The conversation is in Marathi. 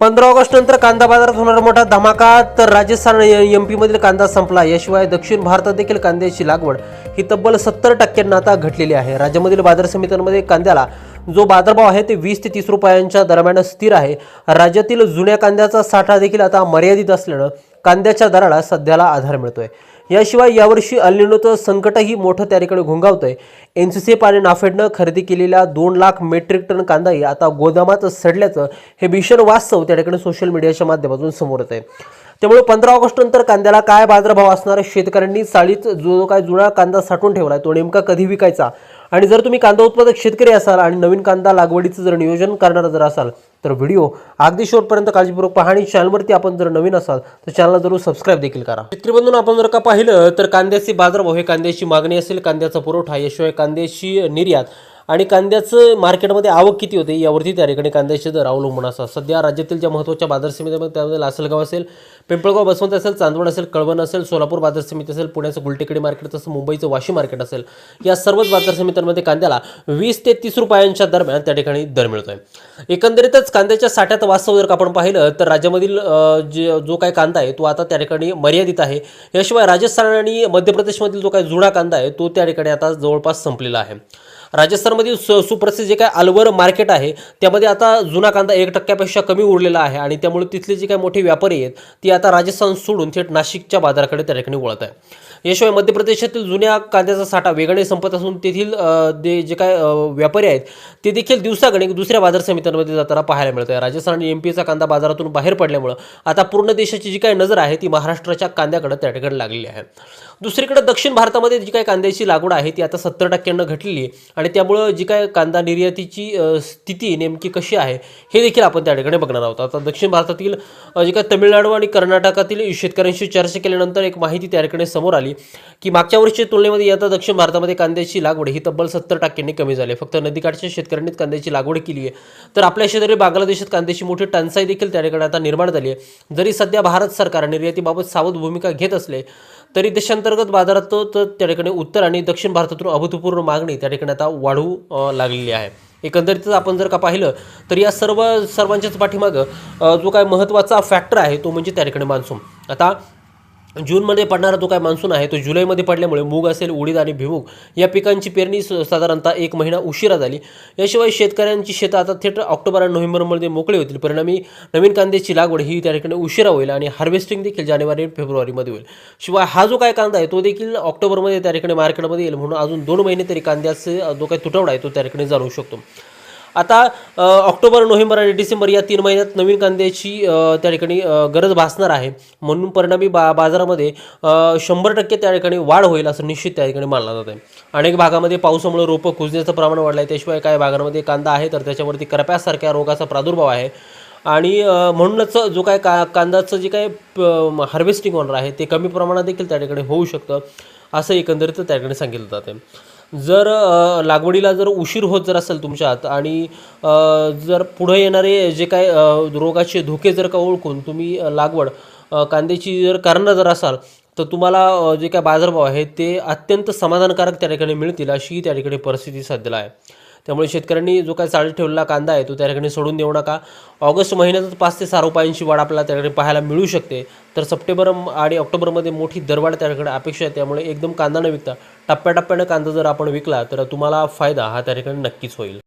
15 ऑगस्ट नंतर कांदा बाजारात होणारा मोठा धमाका. तर राजस्थान एमपी मधील कांदा संपला. याशिवाय दक्षिण भारतात देखील कांद्याची लागवड ही तब्बल 70% आता घटलेली आहे. राज्यामधील बाजार समित्यांमध्ये कांद्याला जो बाजारभाव आहे ते 20 ते 30 रुपयांच्या दरम्यान स्थिर आहे. राज्यातील जुन्या कांद्याचा साठा देखील आता मर्यादित असल्यानं कांद्याच्या दराला सध्याला आधार मिळतोय. याशिवाय यावर्षी अल्निनोचं संकटही मोठं त्या ठिकाणी घोंगावतंय. एनसीसीएफ आणि नाफेडनं खरेदी केलेल्या 2 लाख मेट्रिक टन कांदाही आता गोदामात सडल्याचं हे भीषण वास्तव त्या ठिकाणी सोशल मीडियाच्या माध्यमातून समोर येत आहे. त्यामुळे 15 ऑगस्ट नंतर कांद्याला काय बाजारभाव असणार, शेतकऱ्यांनी चाळीत जो काय जुना कांदा साठवून ठेवलाय तो नेमका कधी विकायचा, आणि जर तुम्ही कांदा उत्पादक शेतकरी असाल आणि नवीन कांदा लागवडीचं जर नियोजन करणार जर असाल तर व्हिडिओ अगदी शेवटपर्यंत काळजीपूर्वक पहा. आणि चॅनलवरती आपण जर नवीन असाल तर चॅनलला जरूर सबस्क्राईब देखील करा. शेतकरी बंधूंनो, आपण जर का पाहिलं तर कांद्याचे बाजारभाव हे कांद्याची मागणी असेल, कांद्याचा पुरवठा, याशिवाय कांद्याची निर्यात आणि कांद्याचं मार्केटमध्ये आवक किती होते यावरती त्या ठिकाणी कांद्याचे दर अवलंबून असतात. सध्या राज्यातील ज्या महत्त्वाच्या बाजार समित्यांमध्ये त्यामध्ये लासलगाव असेल, पिंपळगाव बसवंत असेल, चांदवड असेल, कळवण असेल, सोलापूर बाजार समिती असेल, पुण्याचं गुलटेकडी मार्केट असेल, मुंबईचं वाशी मार्केट असेल, या सर्वच बाजार समित्यांमध्ये कांद्याला 20 ते 30 रुपयांच्या दरम्यान त्या ठिकाणी दर मिळतोय. एकंदरीतच कांद्याच्या साठ्यात वास्तव जर का आपण पाहिलं तर राज्यामधील जो काही कांदा आहे तो आता त्या ठिकाणी मर्यादित आहे. याशिवाय राजस्थान आणि मध्य प्रदेशमधील जो काही जुना कांदा आहे तो त्या ठिकाणी आता जवळपास संपलेला आहे. राजस्थानमधील सुप्रसिद्ध जे काय अलवर मार्केट आहे त्यामध्ये आता जुना कांदा 1% कमी उरलेला आहे, आणि त्यामुळे तिथले जे काही मोठे व्यापारी आहेत ती आता राजस्थान सोडून थेट नाशिकच्या बाजाराकडे त्या ठिकाणी वळत आहे. याशिवाय मध्य प्रदेशातील जुन्या कांद्याचा साठा वेगाने संपत असून तेथील जे काय व्यापारी आहेत ते देखील दिवसागणिक दुसऱ्या बाजार समित्यांमध्ये जाताना पाहायला मिळत आहे. राजस्थान आणि एमपीचा कांदा बाजारातून बाहेर पडल्यामुळे आता पूर्ण देशाची जी काही नजर आहे ती महाराष्ट्राच्या कांद्याकडे त्या ठिकाणी लागलेली आहे. दुसरीकडे दक्षिण भारतामध्ये जी काही कांद्याची लागवड आहे ती आता 70% घटलेली आहे, आणि त्यामुळं जी काय कांदा निर्यातीची स्थिती नेमकी कशी आहे हे देखील आपण त्या ठिकाणी बघणार आहोत. आता दक्षिण भारतातील जे काय तमिळनाडू आणि कर्नाटकातील शेतकऱ्यांशी चर्चा केल्यानंतर एक माहिती त्या ठिकाणी समोर आली की मागच्या वर्षीच्या तुलनेमध्ये आता दक्षिण भारतामध्ये कांद्याची लागवड ही तब्बल 70% कमी झाली. फक्त नदीकाठच्या शेतकऱ्यांनीच कांद्याची लागवड केली आहे. तर आपल्या शेजारी बांगलादेशात कांद्याची मोठी टंचाई देखील त्या ठिकाणी आता निर्माण झाली आहे. जरी सध्या भारत सरकार निर्यातीबाबत सावध भूमिका घेत असले तरी देशांतर्गत बाजारात तर त्या ठिकाणी उत्तर आणि दक्षिण भारतातून अभूतपूर्व मागणी त्या ठिकाणी आता वाढू लागलेली आहे. एकंदरीतच आपण जर का पाहिलं तर या सर्वांच्याच पाठीमागं जो काय महत्त्वाचा फॅक्टर आहे तो म्हणजे त्या ठिकाणी मान्सून. आता जूनमध्ये पडणारा जो काय मान्सून आहे तो जुलैमध्ये पडल्यामुळे मूग असेल, उडीद आणि भिमूग या पिकांची पेरणी साधारणतः 1 महिना उशिरा झाली. याशिवाय शेतकऱ्यांची शेतं आता थेट ऑक्टोबर आणि नोव्हेंबरमध्ये मोकळी होतील. परिणामी नवीन कांद्याची लागवड ही त्या ठिकाणी उशिरा होईल आणि हार्वेस्टिंग देखील जानेवारी आणि फेब्रुवारीमध्ये होईल. शिवाय हा जो काय कांदा आहे तो देखील ऑक्टोबरमध्ये त्या ठिकाणी मार्केटमध्ये येईल, म्हणून अजून 2 महिने तरी कांद्याचे जो काही तुटवडा आहे तो त्या ठिकाणी जाणवू शकतो. आता ऑक्टोबर, नोव्हेंबर आणि डिसेंबर या 3 महिन्यात नवीन कांद्याची त्या ठिकाणी गरज भासणार आहे, म्हणून परिणामी बाजारामध्ये 100% त्या ठिकाणी वाढ होईल असं निश्चित त्या ठिकाणी मानलं जात आहे. अनेक भागामध्ये पावसामुळे रोपं कुजण्याचं प्रमाण वाढलं आहे. त्याशिवाय काही भागांमध्ये कांदा आहे तर त्याच्यावरती करप्यासारख्या रोगाचा प्रादुर्भाव आहे, आणि म्हणूनच जो काय कांद्याचं जे काय हार्वेस्टिंग होणार आहे ते कमी प्रमाणात देखील त्या ठिकाणी होऊ शकतं असं एकंदरीत त्या ठिकाणी सांगितलं जातं. जर लागवडीला जर उशीर होत जर असेल तुमच्यात, आणि जर पुढे येणारे जे काय रोगाचे धोके जर का ओळखून तुम्ही लागवड कांद्याची जर करणार जर असाल तर तुम्हाला जे काय बाजारभाव आहे ते अत्यंत समाधानकारक त्या ठिकाणी मिळतील अशी त्या ठिकाणी परिस्थिती सध्याला आहे. त्यामुळे शेतकऱ्यांनी जो काय चाळीत ठेवलेला कांदा आहे तो त्या ठिकाणी सोडून देऊ नका. ऑगस्ट महिन्यातच 5 ते 6 रुपयांची वाढ आपल्याला त्या ठिकाणी पाहायला मिळू शकते. तर सप्टेंबर आणि ऑक्टोबरमध्ये मोठी दरवाढ त्या ठिकाणी अपेक्षा आहे. त्यामुळे एकदम कांदा न विकता टप्प्याटप्प्यानं कांदा जर आपण विकला तर तुम्हाला फायदा हा त्या ठिकाणी नक्कीच होईल.